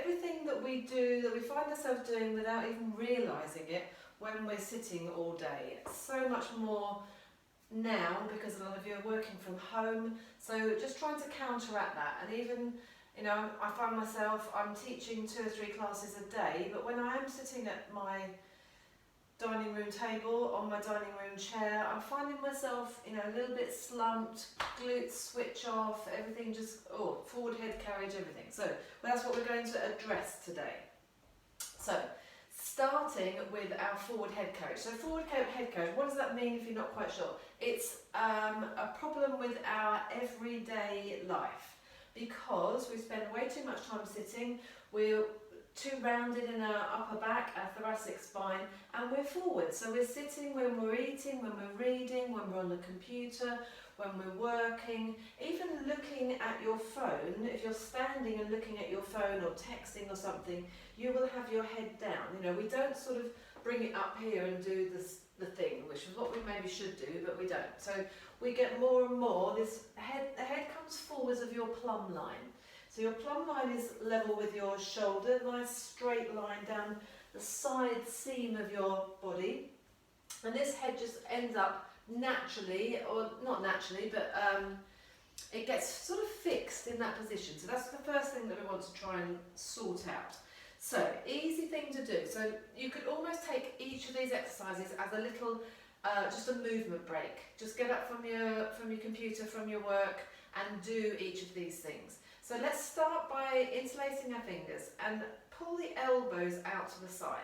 everything that we do, that we find ourselves doing without even realising it when we're sitting all day. It's so much more now because a lot of you are working from home, so just trying to counteract that. And even, you know, I find myself, I'm teaching 2 or 3 classes a day, but when I am sitting at my dining room table, on my dining room chair, I'm finding myself, you know, a little bit slumped, glutes switch off, everything just, forward head carriage, everything. So that's what we're going to address today. So, starting with our forward head carriage. So forward head carriage, what does that mean if you're not quite sure? It's a problem with our everyday life because we spend way too much time sitting, we're too rounded in our upper back, our thoracic spine, and we're forward. So we're sitting when we're eating, when we're reading, when we're on the computer, when we're working, even looking at your phone. If you're standing and looking at your phone or texting or something, you will have your head down. You know, we don't sort of bring it up here and do the thing, which is what we maybe should do, but we don't. So we get more and more, the head comes forwards of your plumb line. So your plumb line is level with your shoulder, nice straight line down the side seam of your body. And this head just ends up naturally, or not naturally, but it gets sort of fixed in that position. So that's the first thing that we want to try and sort out. So, easy thing to do. So you could almost take each of these exercises as a little, just a movement break. Just get up from your computer, from your work, and do each of these things. So let's start by interlacing our fingers and pull the elbows out to the side.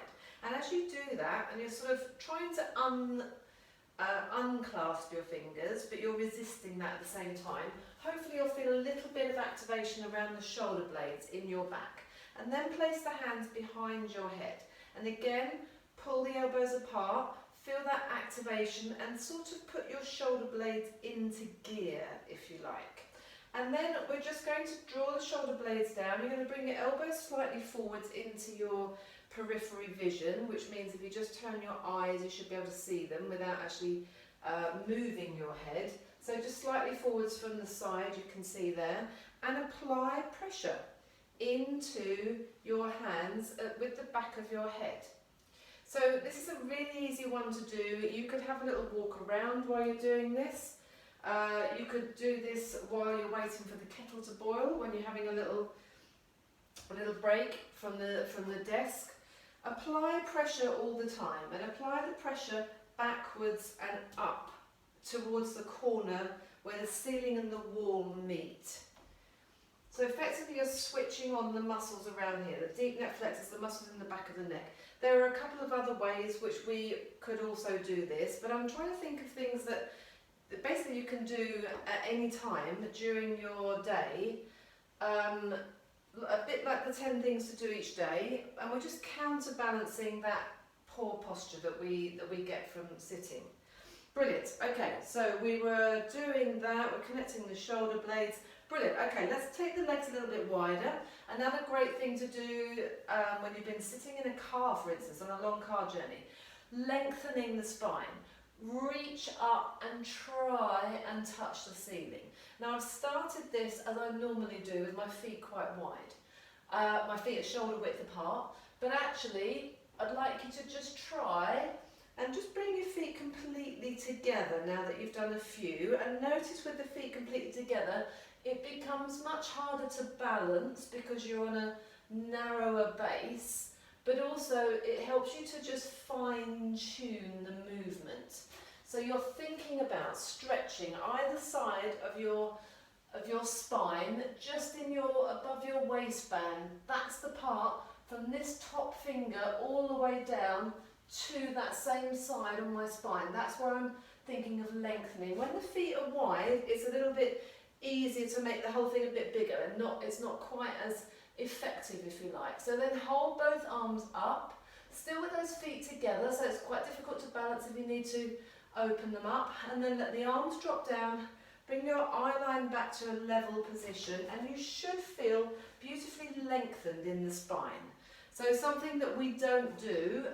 And as you do that, and you're sort of trying to unclasp your fingers, but you're resisting that at the same time, hopefully you'll feel a little bit of activation around the shoulder blades in your back. And then place the hands behind your head. And again, pull the elbows apart, feel that activation, and sort of put your shoulder blades into gear, if you like. And then we're just going to draw the shoulder blades down. You're going to bring your elbows slightly forwards into your periphery vision, which means if you just turn your eyes, you should be able to see them without actually moving your head. So just slightly forwards from the side, you can see there, and apply pressure into your hands with the back of your head. So this is a really easy one to do. You could have a little walk around while you're doing this. You could do this while you're waiting for the kettle to boil, when you're having a little break from the desk. Apply pressure all the time, and apply the pressure backwards and up towards the corner where the ceiling and the wall meet. So effectively you're switching on the muscles around here, the deep neck flexors, the muscles in the back of the neck. There are a couple of other ways which we could also do this, but I'm trying to think of things that basically you can do at any time during your day, a bit like the 10 things to do each day, and we're just counterbalancing that poor posture that we get from sitting. Brilliant. Okay, so we were doing that, we're connecting the shoulder blades. Brilliant. Okay, let's take the legs a little bit wider. Another great thing to do when you've been sitting in a car, for instance, on a long car journey, lengthening the spine. Reach up and try and touch the ceiling. Now I've started this as I normally do, with my feet quite wide. My feet are shoulder width apart, but actually I'd like you to just try and just bring your feet completely together now that you've done a few, and notice with the feet completely together it becomes much harder to balance because you're on a narrower base, but also it helps you to just fine-tune the movement. So you're thinking about stretching either side of your spine, just above your waistband. That's the part from this top finger all the way down to that same side on my spine. That's where I'm thinking of lengthening. When the feet are wide, it's a little bit easier to make the whole thing a bit bigger, and it's not quite as effective, if you like. So then hold both arms up, still with those feet together, so it's quite difficult to balance if you need to open them up, and then let the arms drop down, bring your eye line back to a level position, and you should feel beautifully lengthened in the spine. So something that we don't do,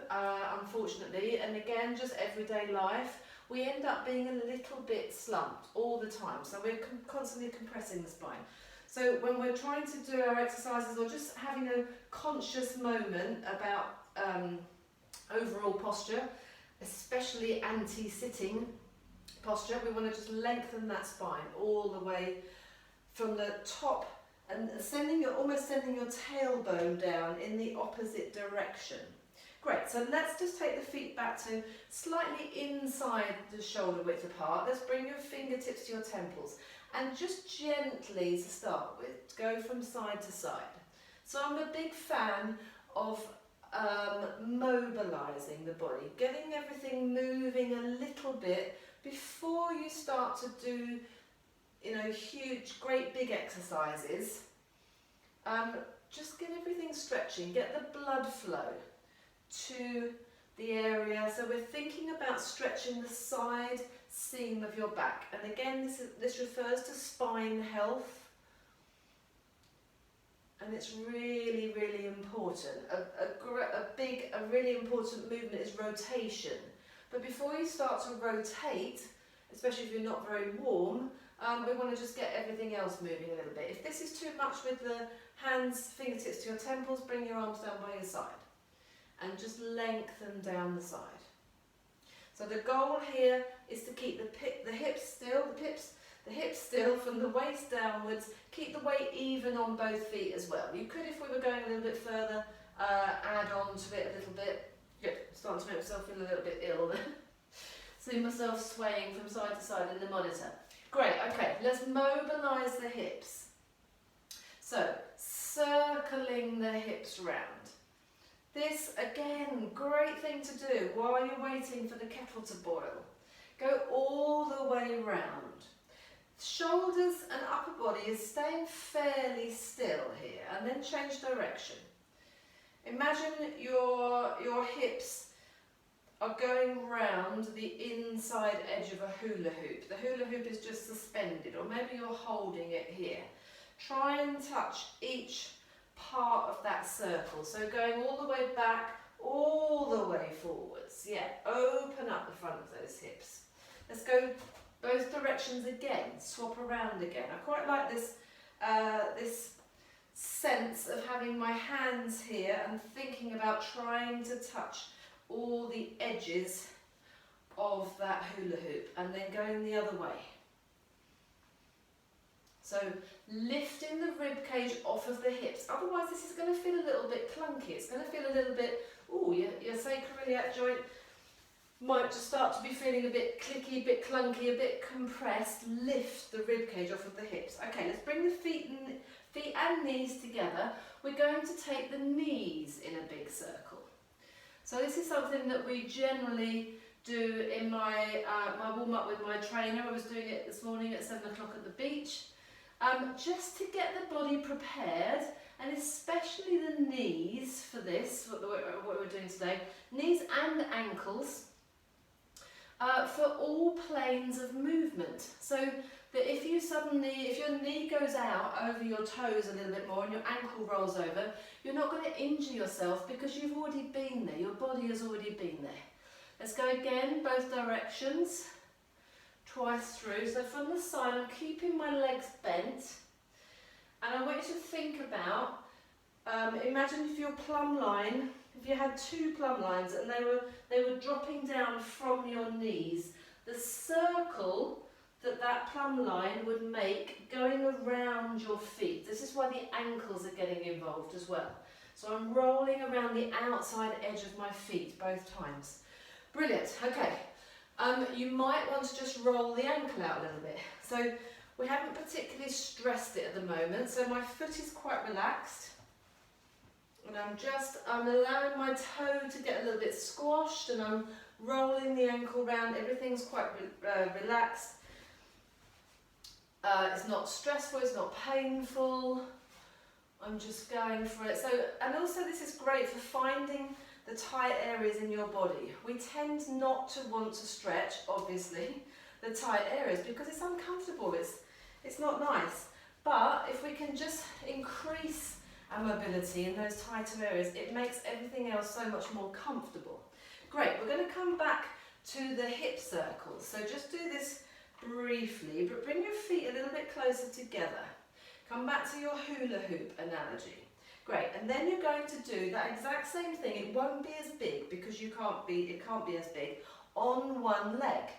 unfortunately, and again, just everyday life, we end up being a little bit slumped all the time, so we're constantly compressing the spine. So when we're trying to do our exercises or just having a conscious moment about overall posture, especially anti-sitting posture, we want to just lengthen that spine all the way from the top and almost sending your tailbone down in the opposite direction. Great, so let's just take the feet back to slightly inside the shoulder width apart. Let's bring your fingertips to your temples and just gently, to start with, go from side to side. So I'm a big fan of mobilising the body, getting everything moving a little bit before you start to do, huge, great big exercises. Just get everything stretching, get the blood flow to the area. So we're thinking about stretching the side seam of your back. And again, this refers to spine health. And it's really, really important. A really important movement is rotation. But before you start to rotate, especially if you're not very warm, we want to just get everything else moving a little bit. If this is too much with the hands, fingertips to your temples, bring your arms down by your side. And just lengthen down the side. So the goal here is to keep the hips still from the waist downwards. Keep the weight even on both feet as well. You could, if we were going a little bit further, add on to it a little bit. Good, starting to make myself feel a little bit ill there. See myself swaying from side to side in the monitor. Great, okay, let's mobilise the hips. So, circling the hips round. This, again, great thing to do while you're waiting for the kettle to boil. Go all the way round. Shoulders and upper body is staying fairly still here, and then change direction. Imagine your hips are going round the inside edge of a hula hoop. The hula hoop is just suspended, or maybe you're holding it here. Try and touch each part of that circle. So going all the way back, all the way forwards. Yeah, open up the front of those hips. Let's go both directions again, swap around again. I quite like this, this sense of having my hands here and thinking about trying to touch all the edges of that hula hoop and then going the other way. So lifting the rib cage off of the hips, otherwise this is going to feel a little bit clunky. It's going to feel a little bit, your sacroiliac joint might just start to be feeling a bit clicky, a bit clunky, a bit compressed. Lift the rib cage off of the hips. Okay, let's bring the feet and knees together. We're going to take the knees in a big circle. So this is something that we generally do in my warm-up with my trainer. I was doing it this morning at 7 o'clock at the beach. Just to get the body prepared, and especially the knees for this, what we're doing today, knees and ankles, for all planes of movement. So that if your knee goes out over your toes a little bit more and your ankle rolls over, you're not going to injure yourself because you've already been there, your body has already been there. Let's go again, both directions. Twice through. So from the side, I'm keeping my legs bent, and I want you to think about, imagine if your plumb line, if you had two plumb lines and they were dropping down from your knees, the circle that plumb line would make going around your feet. This is why the ankles are getting involved as well. So I'm rolling around the outside edge of my feet both times. Brilliant, okay. You might want to just roll the ankle out a little bit. So we haven't particularly stressed it at the moment, so my foot is quite relaxed. And I'm allowing my toe to get a little bit squashed, and I'm rolling the ankle round. Everything's quite relaxed. It's not stressful, it's not painful. I'm just going for it. So, and also this is great for finding the tight areas in your body. We tend not to want to stretch, obviously, the tight areas because it's uncomfortable, it's not nice. But if we can just increase our mobility in those tighter areas, it makes everything else so much more comfortable. Great, we're going to come back to the hip circles. So just do this briefly, but bring your feet a little bit closer together. Come back to your hula hoop analogy. Great, and then you're going to do that exact same thing. It won't be as big because it can't be as big on one leg.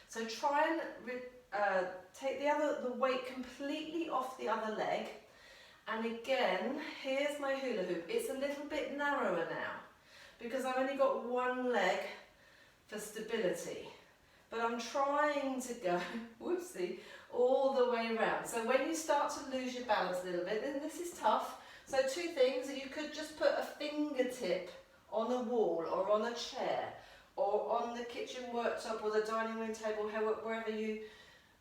So try and take the weight completely off the other leg. And again, here's my hula hoop. It's a little bit narrower now because I've only got one leg for stability. But I'm trying to go, whoopsie, all the way around. So when you start to lose your balance a little bit, then this is tough. So two things, you could just put a fingertip on a wall or on a chair or on the kitchen worktop or the dining room table,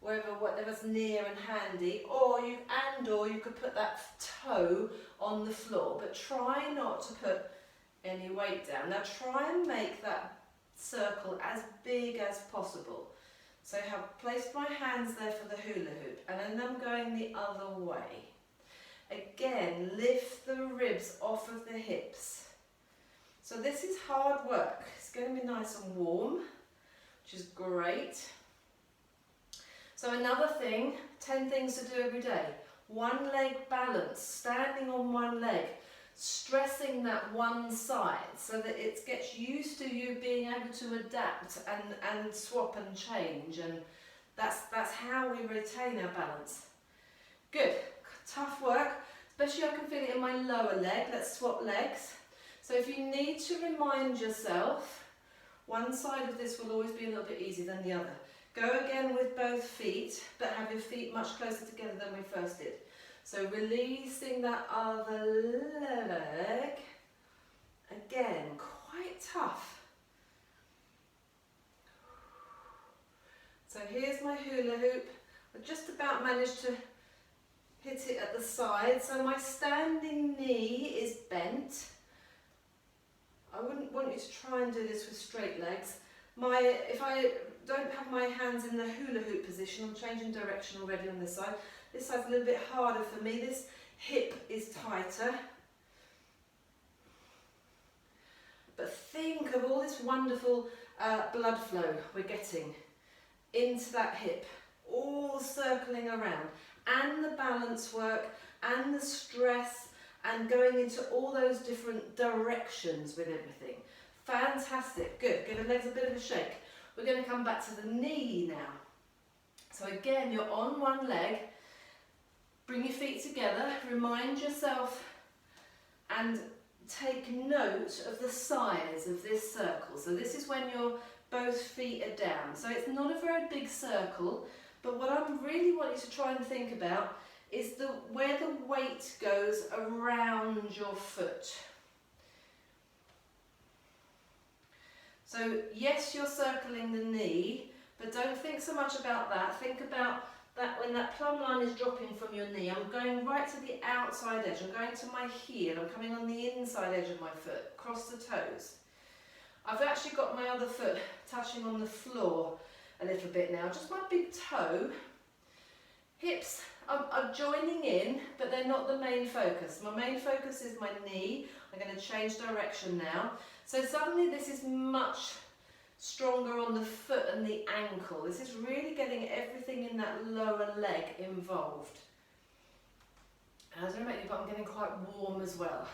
whatever's near and handy, or you could put that toe on the floor, but try not to put any weight down. Now try and make that circle as big as possible. So I have placed my hands there for the hula hoop, and then I'm going the other way. Again, lift the ribs off of the hips. So this is hard work. It's going to be nice and warm, which is great. So another thing, 10 things to do every day. One leg balance, standing on one leg, stressing that one side so that it gets used to you being able to adapt and swap and change, and that's how we retain our balance. Good, tough work, especially I can feel it in my lower leg. Let's swap legs. So if you need to remind yourself, one side of this will always be a little bit easier than the other. Go again with both feet, but have your feet much closer together than we first did. So releasing that other leg. Again, quite tough. So here's my hula hoop. I just about managed to hit it at the side. So my standing knee is bent. I wouldn't want you to try and do this with straight legs. If I don't have my hands in the hula hoop position, I'm changing direction already on this side. This side's a little bit harder for me. This hip is tighter. But think of all this wonderful blood flow we're getting into that hip, all circling around, and the balance work, and the stress, and going into all those different directions with everything. Fantastic, good. Give the legs a bit of a shake. We're going to come back to the knee now. So again, you're on one leg. Bring your feet together, remind yourself and take note of the size of this circle. So this is when your both feet are down. So it's not a very big circle, but what I really want you to try and think about is where the weight goes around your foot. So yes, you're circling the knee, but don't think so much about that. Think about that when that plumb line is dropping from your knee. I'm going right to the outside edge. I'm going to my heel. I'm coming on the inside edge of my foot, across the toes. I've actually got my other foot touching on the floor a little bit now, just my big toe. Hips are joining in, but they're not the main focus. My main focus is my knee. I'm going to change direction now. So suddenly this is much stronger on the foot and the ankle. This is really getting everything in that lower leg involved. And I don't know about you, but I'm getting quite warm as well.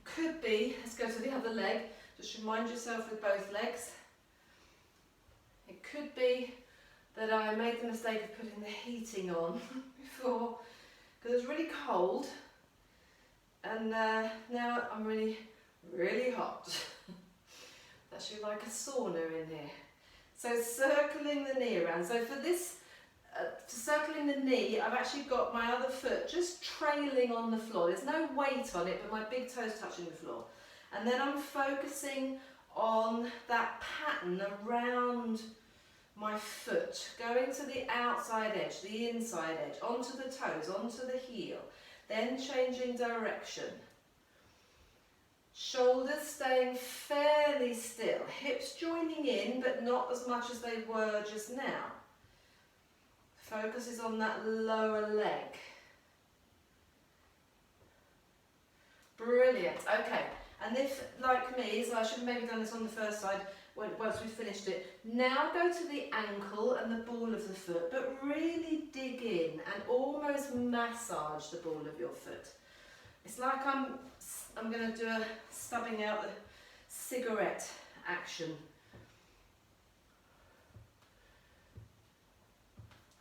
Could be, let's go to the other leg. Just remind yourself with both legs. It could be that I made the mistake of putting the heating on before, because it was really cold, and now I'm really, really hot. That's actually like a sauna in here. So circling the knee around. So for this, circling the knee, I've actually got my other foot just trailing on the floor. There's no weight on it, but my big toe's touching the floor. And then I'm focusing on that pattern around my foot, going to the outside edge, the inside edge, onto the toes, onto the heel, then changing direction. Shoulders staying fairly still, hips joining in but not as much as they were just now. Focus is on that lower leg. Brilliant, okay. And if, like me, so I should have maybe done this on the first side, once we've finished it. Now go to the ankle and the ball of the foot, but really dig in and almost massage the ball of your foot. It's like I'm going to do a stubbing out the cigarette action.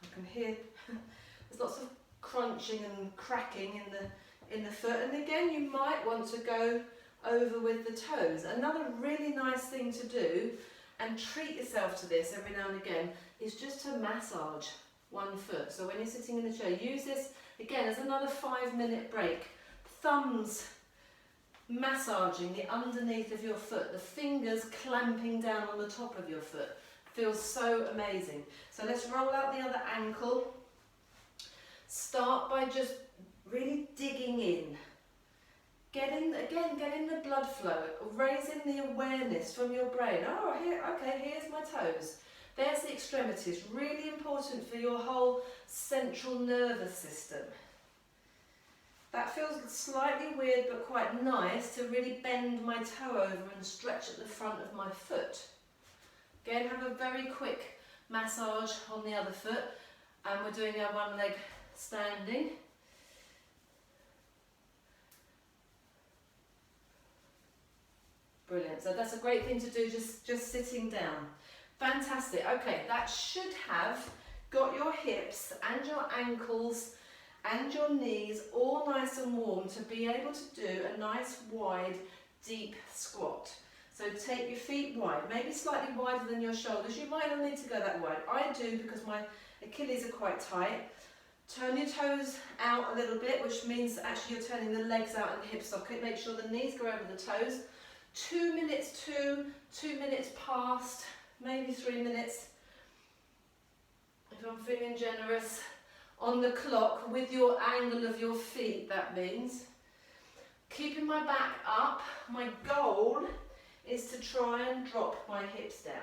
I can hear there's lots of crunching and cracking in the foot, and again you might want to go over with the toes. Another really nice thing to do, and treat yourself to this every now and again, is just to massage one foot. So when you're sitting in the chair, use this again as another 5-minute break. Thumbs massaging the underneath of your foot, the fingers clamping down on the top of your foot. Feels so amazing. So let's roll out the other ankle. Start by just really digging in. Get in the blood flow, raising the awareness from your brain. Oh, here, okay, here's my toes. There's the extremities, really important for your whole central nervous system. That feels slightly weird but quite nice to really bend my toe over and stretch at the front of my foot. Again, have a very quick massage on the other foot, and we're doing our one leg standing. Brilliant. So that's a great thing to do, just sitting down. Fantastic. Okay, that should have got your hips and your ankles and your knees all nice and warm to be able to do a nice wide, deep squat. So take your feet wide, maybe slightly wider than your shoulders. You might not need to go that wide. I do because my Achilles are quite tight. Turn your toes out a little bit, which means actually you're turning the legs out in the hip socket. Make sure the knees go over the toes. 2 minutes to, 2 minutes past, maybe 3 minutes, if I'm feeling generous, on the clock with your angle of your feet, that means. Keeping my back up, my goal is to try and drop my hips down.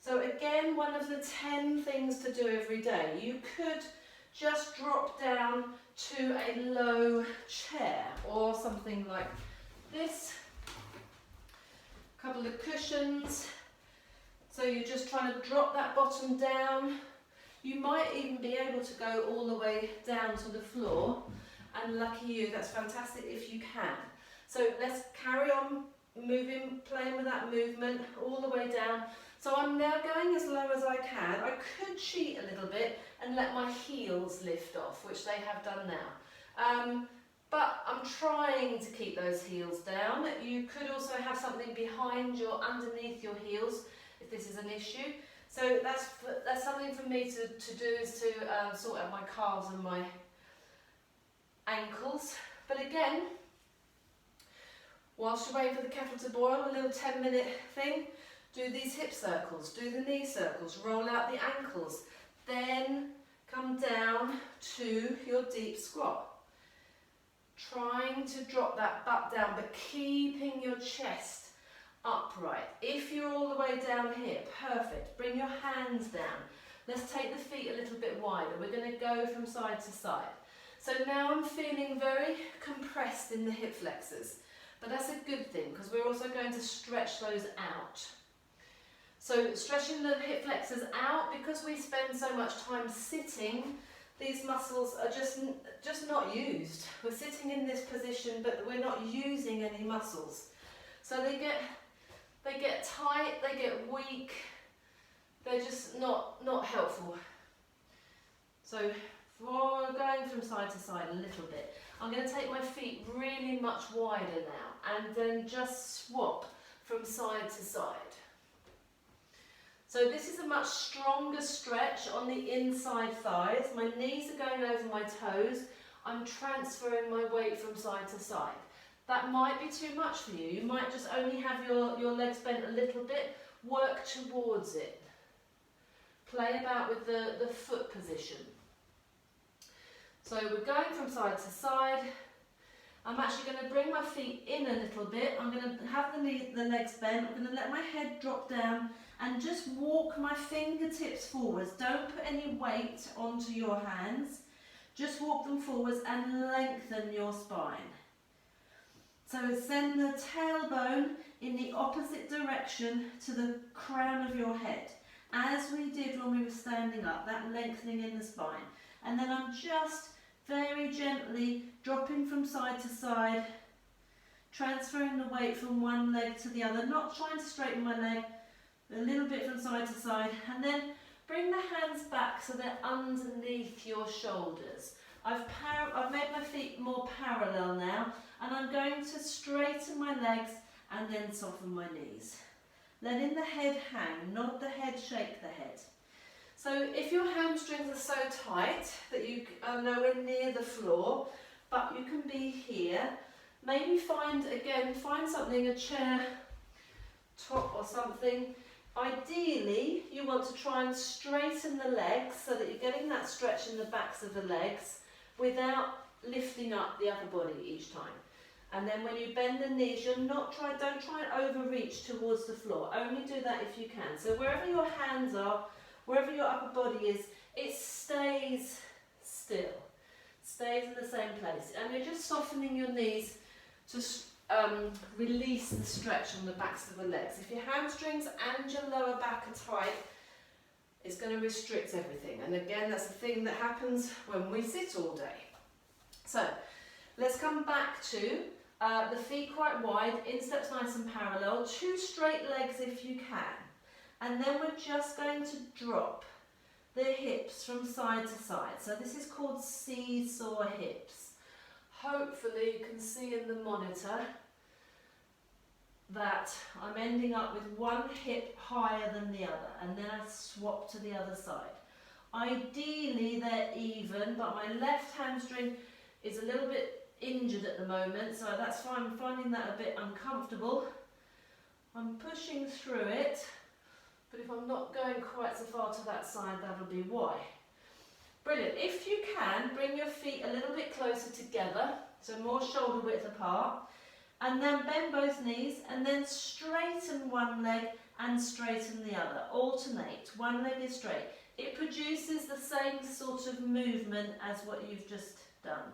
So again, one of the 10 things to do every day. You could just drop down to a low chair or something like this. Couple of cushions, so you're just trying to drop that bottom down. You might even be able to go all the way down to the floor, and lucky you, that's fantastic if you can. So let's carry on moving, playing with that movement all the way down. So I'm now going as low as I can. I could cheat a little bit and let my heels lift off, which they have done now. But I'm trying to keep those heels down. You could also have something behind your, underneath your heels, if this is an issue. So that's something for me to do, is to sort out my calves and my ankles. But again, whilst you're waiting for the kettle to boil, a little 10-minute thing, do these hip circles, do the knee circles, roll out the ankles, then come down to your deep squat. Trying to drop that butt down, but keeping your chest upright. If you're all the way down here, perfect. Bring your hands down. Let's take the feet a little bit wider. We're going to go from side to side. So now I'm feeling very compressed in the hip flexors, but that's a good thing because we're also going to stretch those out. So stretching the hip flexors out, because we spend so much time sitting, these muscles are just not used. We're sitting in this position, but we're not using any muscles. So they get tight, they get weak, they're just not helpful. So we're going from side to side a little bit. I'm going to take my feet really much wider now and then just swap from side to side. So this is a much stronger stretch on the inside thighs. My knees are going over my toes. I'm transferring my weight from side to side. That might be too much for you. You might just only have your legs bent a little bit. Work towards it. Play about with the foot position. So we're going from side to side. I'm actually going to bring my feet in a little bit. I'm going to have the legs bent. I'm going to let my head drop down and just walk my fingertips forwards. Don't put any weight onto your hands. Just walk them forwards and lengthen your spine. So send the tailbone in the opposite direction to the crown of your head, as we did when we were standing up, that lengthening in the spine. And then I'm just very gently dropping from side to side, transferring the weight from one leg to the other, not trying to straighten my leg, a little bit from side to side, and then bring the hands back so they're underneath your shoulders. I've made my feet more parallel now, and I'm going to straighten my legs and then soften my knees. Letting the head hang, nod the head, shake the head. So if your hamstrings are so tight that you are nowhere near the floor, but you can be here, maybe find something, a chair top or something. Ideally, you want to try and straighten the legs so that you're getting that stretch in the backs of the legs without lifting up the upper body each time. And then when you bend the knees, don't try and overreach towards the floor. Only do that if you can. So wherever your hands are, wherever your upper body is, it stays still, stays in the same place. And you're just softening your knees to release the stretch on the backs of the legs. If your hamstrings and your lower back are tight, it's going to restrict everything. And again, that's the thing that happens when we sit all day. So let's come back to the feet quite wide, insteps nice and parallel, 2 straight legs if you can. And then we're just going to drop the hips from side to side. So this is called seesaw hips. Hopefully you can see in the monitor that I'm ending up with one hip higher than the other, and then I swap to the other side. Ideally they're even, but my left hamstring is a little bit injured at the moment, so that's why I'm finding that a bit uncomfortable. I'm pushing through it, but if I'm not going quite so far to that side, that'll be why. Brilliant. If you can, bring your feet a little bit closer together, so more shoulder width apart, and then bend both knees, and then straighten one leg and straighten the other. Alternate. One leg is straight. It produces the same sort of movement as what you've just done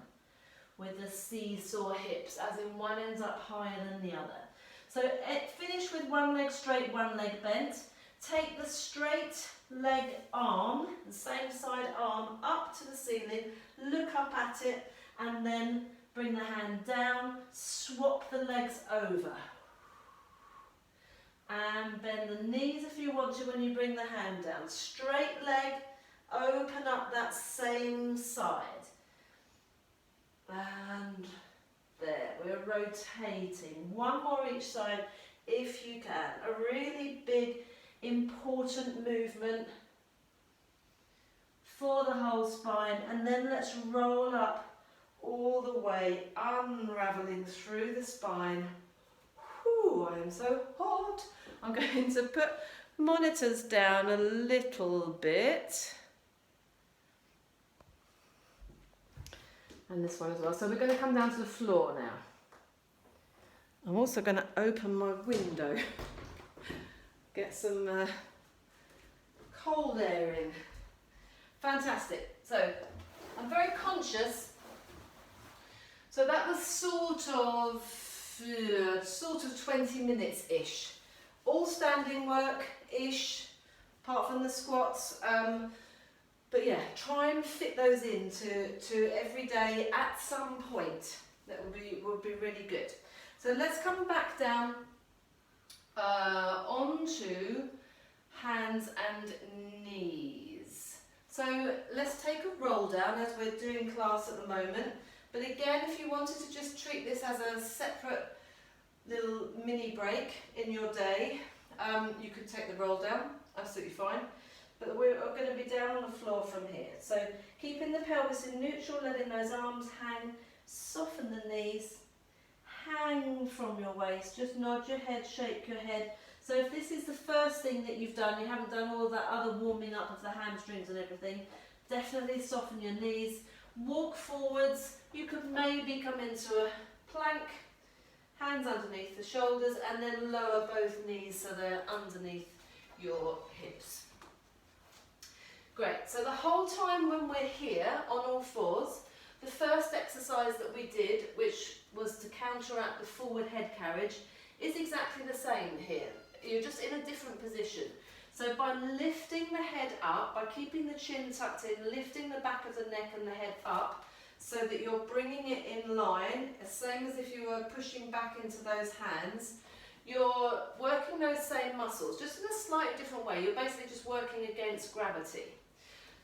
with the seesaw hips, as in one ends up higher than the other. So finish with one leg straight, one leg bent. Take the straight leg arm, the same side arm, up to the ceiling, look up at it, and then bring the hand down, swap the legs over. And bend the knees if you want to when you bring the hand down. Straight leg, open up that same side. And there, we're rotating. One more each side if you can. A really big, important movement for the whole spine. And then let's roll up all the way, unraveling through the spine. Whew, I am so hot. I'm going to put monitors down a little bit. And this one as well. So we're going to come down to the floor now. I'm also going to open my window. Get some cold air in. Fantastic. So I'm very conscious. So that was sort of 20 minutes-ish. All standing work-ish, apart from the squats. But yeah, try and fit those into every day at some point. That would be really good. So let's come back down onto hands and knees. So let's take a roll down as we're doing class at the moment. But again, if you wanted to just treat this as a separate little mini break in your day, you could take the roll down, absolutely fine. But we're going to be down on the floor from here. So keeping the pelvis in neutral, letting those arms hang, soften the knees, hang from your waist, just nod your head, shake your head. So if this is the first thing that you've done, you haven't done all that other warming up of the hamstrings and everything, definitely soften your knees. Walk forwards, you could maybe come into a plank, hands underneath the shoulders, and then lower both knees so they're underneath your hips. Great, so the whole time when we're here on all fours, The first exercise that we did, which was to counteract the forward head carriage, is exactly the same here. You're just in a different position. So by lifting the head up, by keeping the chin tucked in, lifting the back of the neck and the head up, so that you're bringing it in line, same as if you were pushing back into those hands, you're working those same muscles, just in a slightly different way. You're basically just working against gravity.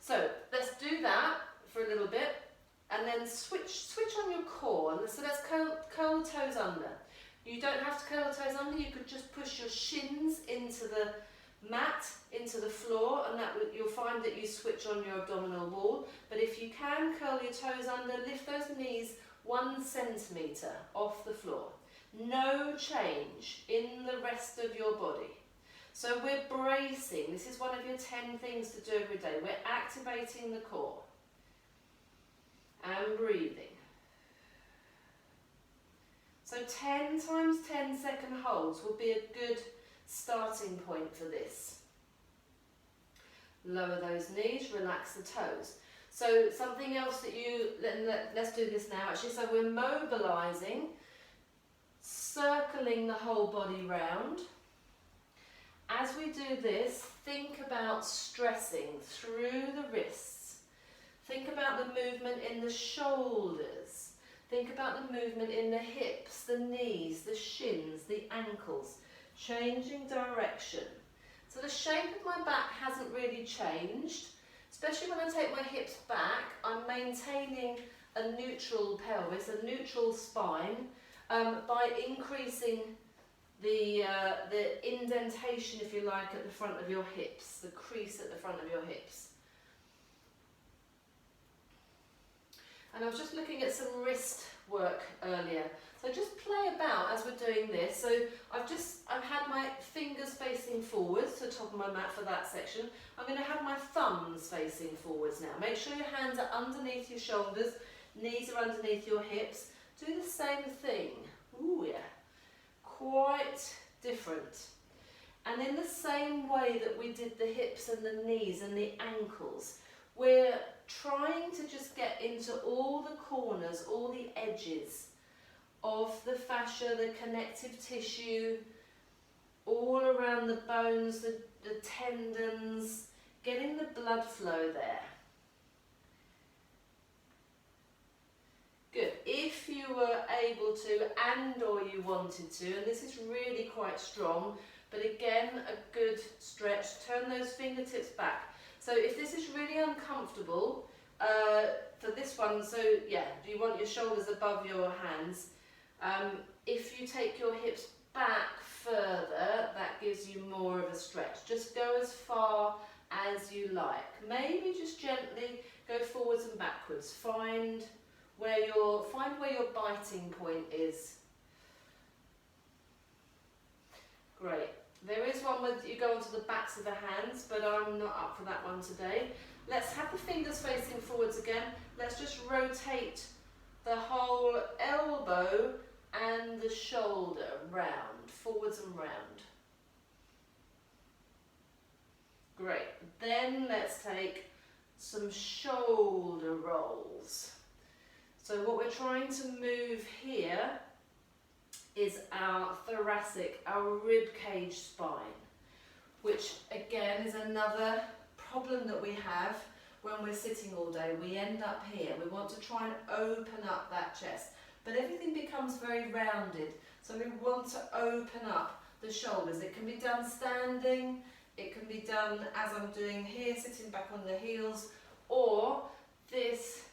So let's do that for a little bit, and then switch on your core. So let's curl the toes under. You don't have to curl the toes under, you could just push your shins into the mat, into the floor, and you'll find that you switch on your abdominal wall. But if you can, curl your toes under, lift those knees 1 centimetre off the floor. No change in the rest of your body. So we're bracing. This is one of your 10 things to do every day. We're activating the core. And breathing. So 10 times 10-second holds will be a good starting point for this. Lower those knees, relax the toes. So something else that let's do this now actually. So we're mobilising, circling the whole body round. As we do this, think about stressing through the wrists. Think about the movement in the shoulders. Think about the movement in the hips, the knees, the shins, the ankles. Changing direction. So the shape of my back hasn't really changed, especially when I take my hips back. I'm maintaining a neutral pelvis, a neutral spine, by increasing the indentation, if you like, at the front of your hips, the crease at the front of your hips. And I was just looking at some wrist work earlier. So just play about as we're doing this. So I've had my fingers facing forwards to the top of my mat for that section. I'm going to have my thumbs facing forwards now. Make sure your hands are underneath your shoulders, knees are underneath your hips. Do the same thing. Ooh, yeah. Quite different. And in the same way that we did the hips and the knees and the ankles, we're trying to just get into all the corners, all the edges of the fascia, the connective tissue, all around the bones, the tendons, getting the blood flow there. Good. If you were able to and or you wanted to, and this is really quite strong, but again, a good stretch, turn those fingertips back. So if this is really uncomfortable, for this one, so yeah, you want your shoulders above your hands. If you take your hips back further, that gives you more of a stretch. Just go as far as you like. Maybe just gently go forwards and backwards. Find where your biting point is. Great. There is one where you go onto the backs of the hands, but I'm not up for that one today. Let's have the fingers facing forwards again. Let's just rotate the whole elbow and the shoulder round, forwards and round. Great. Then let's take some shoulder rolls. So what we're trying to move here is our thoracic, our rib cage spine, which again is another problem that we have when we're sitting all day. We end up here. We want to try and open up that chest, but everything becomes very rounded. So we want to open up the shoulders. It can be done standing, it can be done as I'm doing here, sitting back on the heels, or this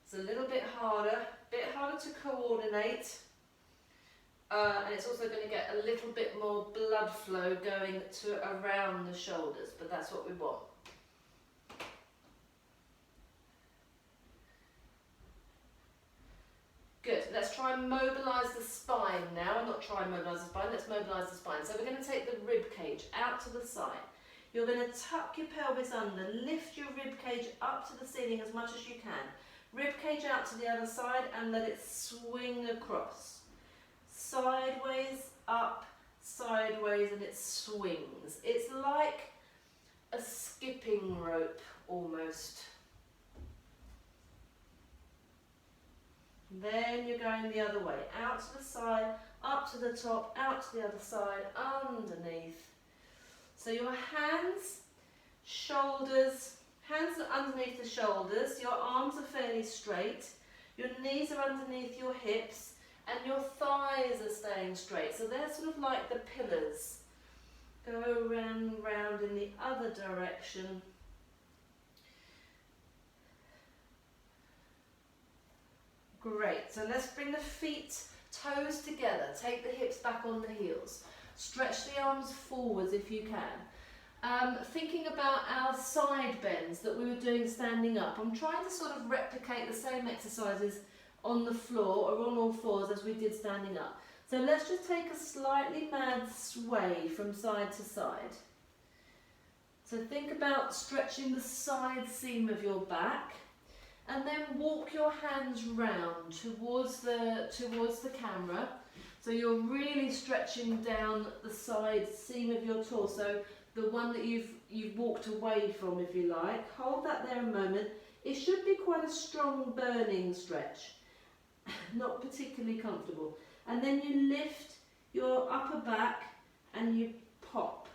is a little bit harder to coordinate. And it's also going to get a little bit more blood flow going to around the shoulders, but that's what we want. Good. Let's try and mobilise the spine now. Not try and mobilise the spine, let's mobilise the spine. So we're going to take the rib cage out to the side. You're going to tuck your pelvis under, lift your rib cage up to the ceiling as much as you can. Rib cage out to the other side and let it swing across. Sideways, up, sideways, and it swings. It's like a skipping rope almost. Then you're going the other way, out to the side, up to the top, out to the other side, underneath. So your hands, shoulders, hands are underneath the shoulders, your arms are fairly straight, your knees are underneath your hips, and your thighs are staying straight. So they're sort of like the pillars. Go round, round in the other direction. Great, so let's bring the feet, toes together, take the hips back on the heels. Stretch the arms forwards if you can. Thinking about our side bends that we were doing standing up, I'm trying to sort of replicate the same exercises on the floor or on all fours as we did standing up. So let's just take a slightly mad sway from side to side. So think about stretching the side seam of your back, and then walk your hands round towards the camera. So you're really stretching down the side seam of your torso, the one that you've walked away from, if you like. Hold that there a moment. It should be quite a strong burning stretch, not particularly comfortable. And then you lift your upper back and you pop.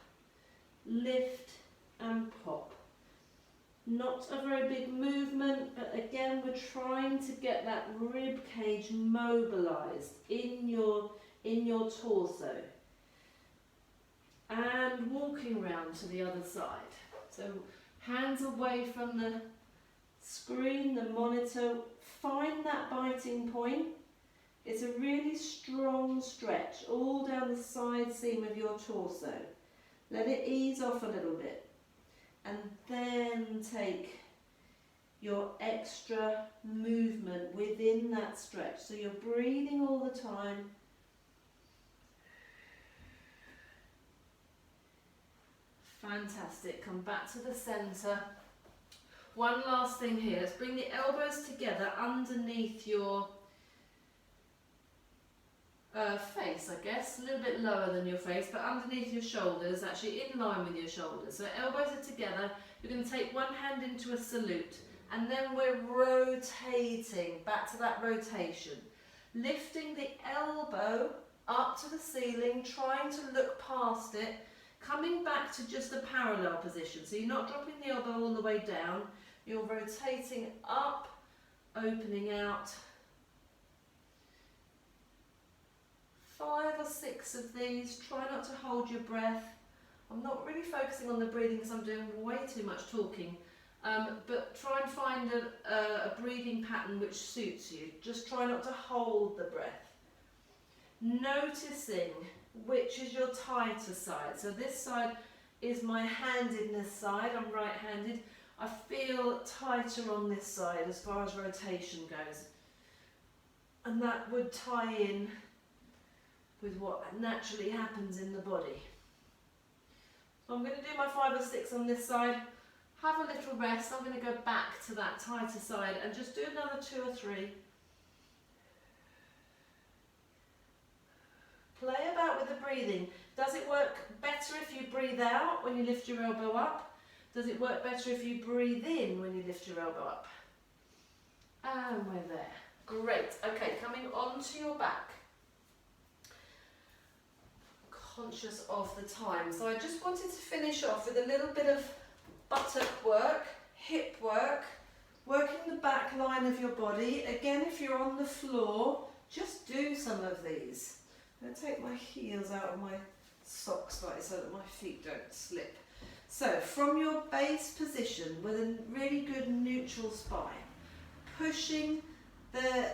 Lift and pop. Not a very big movement, but again we're trying to get that rib cage mobilised in your torso. And walking round to the other side. So hands away from the screen, the monitor. Find that biting point. It's a really strong stretch all down the side seam of your torso. Let it ease off a little bit. And then take your extra movement within that stretch. So you're breathing all the time. Fantastic. Come back to the centre. One last thing here. Let's bring the elbows together underneath your face, I guess, a little bit lower than your face, but underneath your shoulders, actually in line with your shoulders. So elbows are together. You're going to take one hand into a salute, and then we're rotating back to that rotation. Lifting the elbow up to the ceiling, trying to look past it, coming back to just a parallel position. So you're not dropping the elbow all the way down, you're rotating up, opening out. 5 or 6 of these. Try not to hold your breath. I'm not really focusing on the breathing because I'm doing way too much talking, but try and find a breathing pattern which suits you. Just try not to hold the breath. Noticing which is your tighter side. So this side is my hand in this side. I'm right-handed. I feel tighter on this side as far as rotation goes. And that would tie in with what naturally happens in the body. So I'm going to do my 5 or 6 on this side, have a little rest. I'm going to go back to that tighter side and just do another 2 or 3. Play about with the breathing. Does it work better if you breathe out when you lift your elbow up? Does it work better if you breathe in when you lift your elbow up? And we're there. Great. Okay, coming onto your back. Conscious of the time. So I just wanted to finish off with a little bit of buttock work, hip work, working the back line of your body. Again, if you're on the floor, just do some of these. I'm going to take my heels out of my socks slightly so that my feet don't slip. So from your base position with a really good neutral spine, pushing the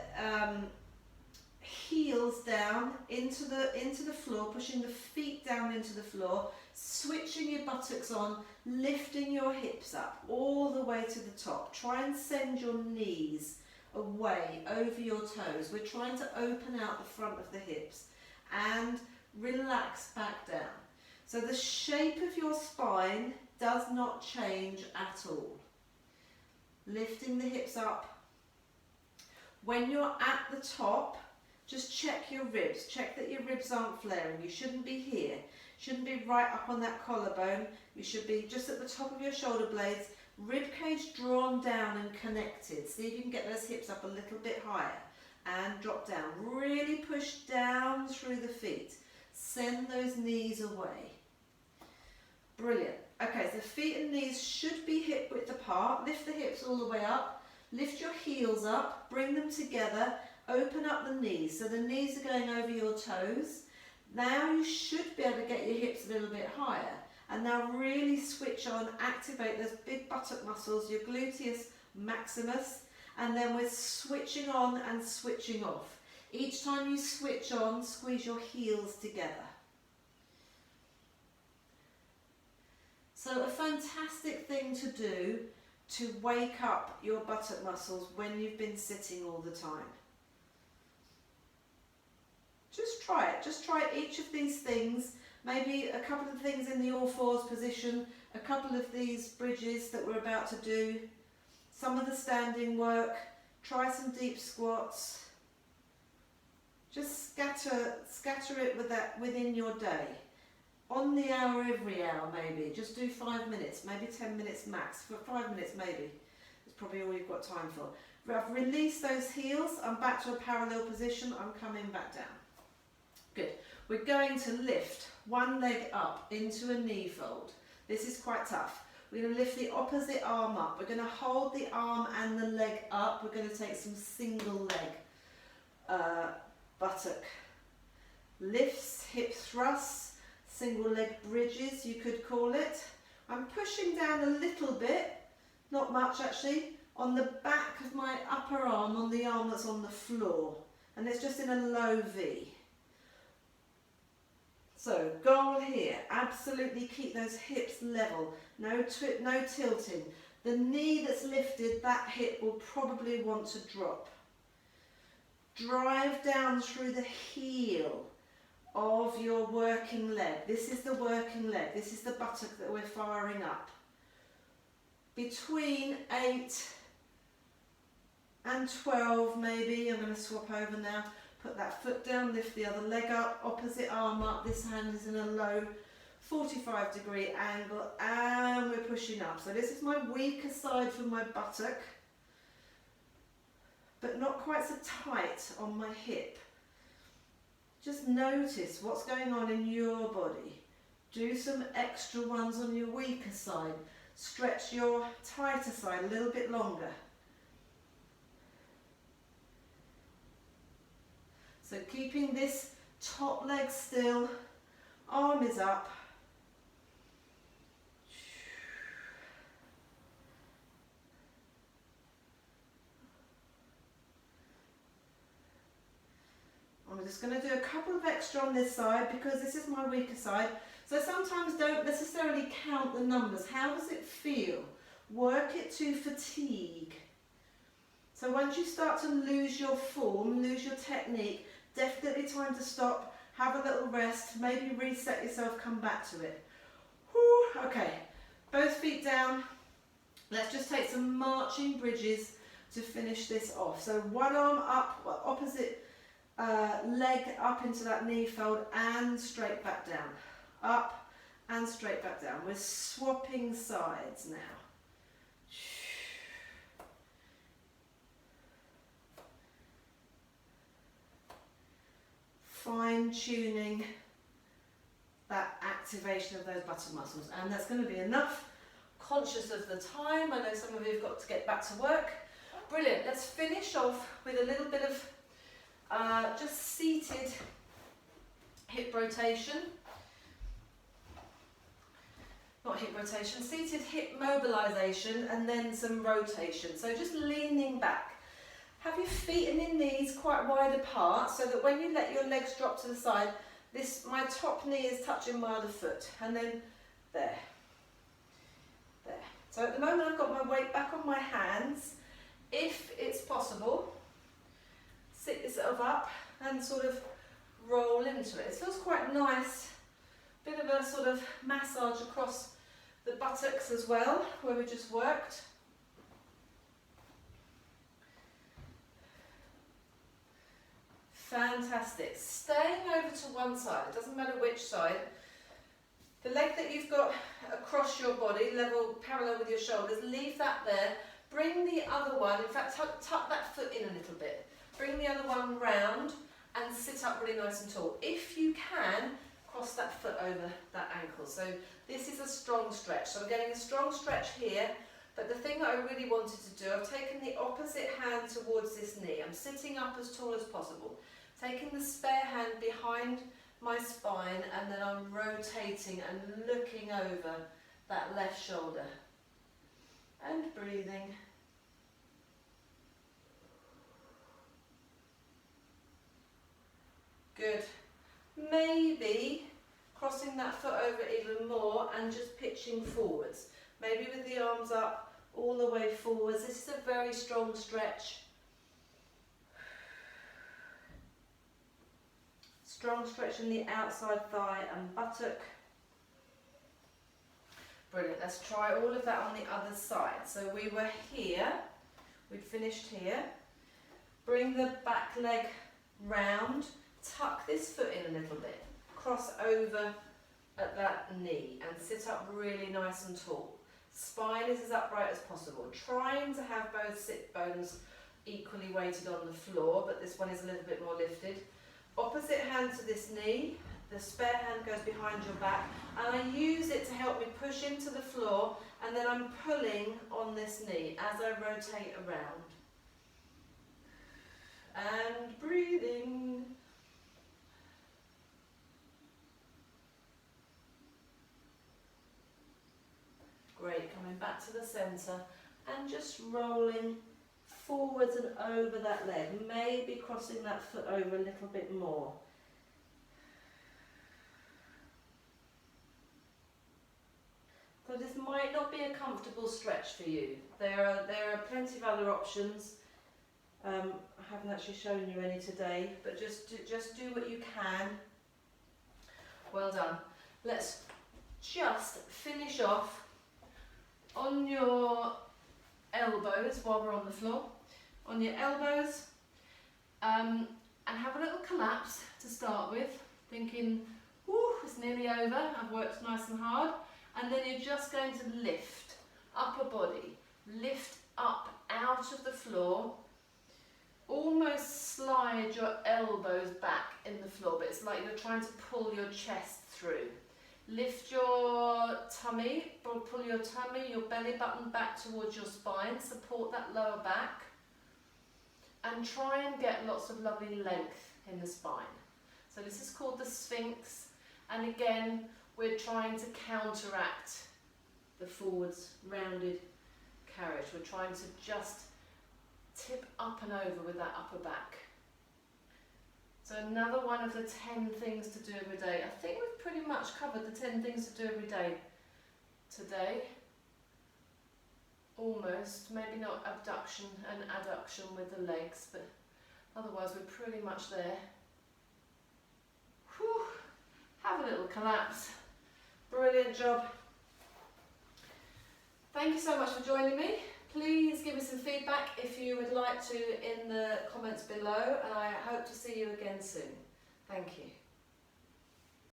heels down into the floor, pushing the feet down into the floor, switching your buttocks on, lifting your hips up all the way to the top. Try and send your knees away over your toes. We're trying to open out the front of the hips and relax back down. So the shape of your spine does not change at all. Lifting the hips up. When you're at the top, just check your ribs. Check that your ribs aren't flaring. You shouldn't be here. Shouldn't be right up on that collarbone. You should be just at the top of your shoulder blades. Rib cage drawn down and connected. See if you can get those hips up a little bit higher. and drop down. Really push down through the feet. Send those knees away. Brilliant. Okay, so feet and knees should be hip width apart. Lift the hips all the way up. Lift your heels up. Bring them together. Open up the knees. So the knees are going over your toes. Now you should be able to get your hips a little bit higher. And now really switch on, activate those big buttock muscles, your gluteus maximus. And then we're switching on and switching off. Each time you switch on, squeeze your heels together. So a fantastic thing to do to wake up your buttock muscles when you've been sitting all the time. Just try it. Just try each of these things. Maybe a couple of things in the all fours position, a couple of these bridges that we're about to do, some of the standing work, try some deep squats. Just scatter it with that within your day. On the hour, every hour maybe. Just do 5 minutes, maybe 10 minutes max. For 5 minutes maybe. That's probably all you've got time for. I've released those heels. I'm back to a parallel position. I'm coming back down. Good. We're going to lift one leg up into a knee fold. This is quite tough. We're going to lift the opposite arm up. We're going to hold the arm and the leg up. We're going to take some single leg buttock lifts, hip thrusts, single leg bridges you could call it. I'm pushing down a little bit, not much actually, on the back of my upper arm, on the arm that's on the floor. And it's just in a low V. So goal here, absolutely keep those hips level, no tilting. The knee that's lifted, that hip will probably want to drop. Drive down through the heel of your working leg. This is the working leg, this is the buttock that we're firing up. Between 8 and 12 maybe, I'm going to swap over now. Put that foot down, lift the other leg up, opposite arm up, this hand is in a low 45-degree angle and we're pushing up. So this is my weaker side for my buttock, but not quite so tight on my hip. Just notice what's going on in your body. Do some extra ones on your weaker side. Stretch your tighter side a little bit longer. So keeping this top leg still, arm is up. I'm just going to do a couple of extra on this side because this is my weaker side. So sometimes don't necessarily count the numbers. How does it feel? Work it to fatigue. So once you start to lose your form, lose your technique, definitely time to stop, have a little rest, maybe reset yourself, come back to it. Whew, okay, both feet down. Let's just take some marching bridges to finish this off. So one arm up, opposite leg up into that knee fold and straight back down. Up and straight back down. We're swapping sides now. Fine-tuning that activation of those buttock muscles, and that's going to be enough. Conscious of the time, I know some of you have got to get back to work. Brilliant. Let's finish off with a little bit of just seated hip rotation. Not hip rotation, seated hip mobilisation, and then some rotation. So just leaning back. Have your feet and your knees quite wide apart so that when you let your legs drop to the side, my top knee is touching my other foot, and then there. So at the moment I've got my weight back on my hands. If it's possible, sit yourself up and sort of roll into it. It feels quite nice, bit of a sort of massage across the buttocks as well, where we just worked. Fantastic. Staying over to one side, it doesn't matter which side. The leg that you've got across your body, level, parallel with your shoulders, leave that there. Bring the other one, in fact tuck that foot in a little bit. Bring the other one round and sit up really nice and tall. If you can, cross that foot over that ankle. So this is a strong stretch. So I'm getting a strong stretch here, but the thing that I really wanted to do, I've taken the opposite hand towards this knee. I'm sitting up as tall as possible. Taking the spare hand behind my spine, and then I'm rotating and looking over that left shoulder. And breathing. Good. Maybe crossing that foot over even more and just pitching forwards. Maybe with the arms up all the way forwards. This is a very strong stretch. Strong stretch in the outside thigh and buttock. Brilliant. Let's try all of that on the other side. So we were here. We'd finished here. Bring the back leg round. Tuck this foot in a little bit. Cross over at that knee and sit up really nice and tall. Spine is as upright as possible. Trying to have both sit bones equally weighted on the floor, but this one is a little bit more lifted. Opposite hand to this knee. The spare hand goes behind your back, and I use it to help me push into the floor, and then I'm pulling on this knee as I rotate around. And breathing. Great, coming back to the centre and just rolling forwards and over that leg, maybe crossing that foot over a little bit more. So this might not be a comfortable stretch for you. There are plenty of other options. I haven't actually shown you any today, but just do what you can. Well done. Let's just finish off on your elbows while we're on the floor. On your elbows, and have a little collapse to start with, thinking, whoo, it's nearly over, I've worked nice and hard. And then you're just going to lift, upper body, lift up out of the floor, almost slide your elbows back in the floor, but it's like you're trying to pull your chest through. Lift your tummy, pull your tummy, your belly button back towards your spine, support that lower back, and try and get lots of lovely length in the spine. So this is called the Sphinx, and again, we're trying to counteract the forwards rounded carriage. We're trying to just tip up and over with that upper back. So another one of the 10 things to do every day. I think we've pretty much covered the 10 things to do every day today. Almost, maybe not abduction and adduction with the legs, but otherwise we're pretty much there. Whew. Have a little collapse. Brilliant job. Thank you so much for joining me. Please give me some feedback if you would like to in the comments below, and I hope to see you again soon. Thank you.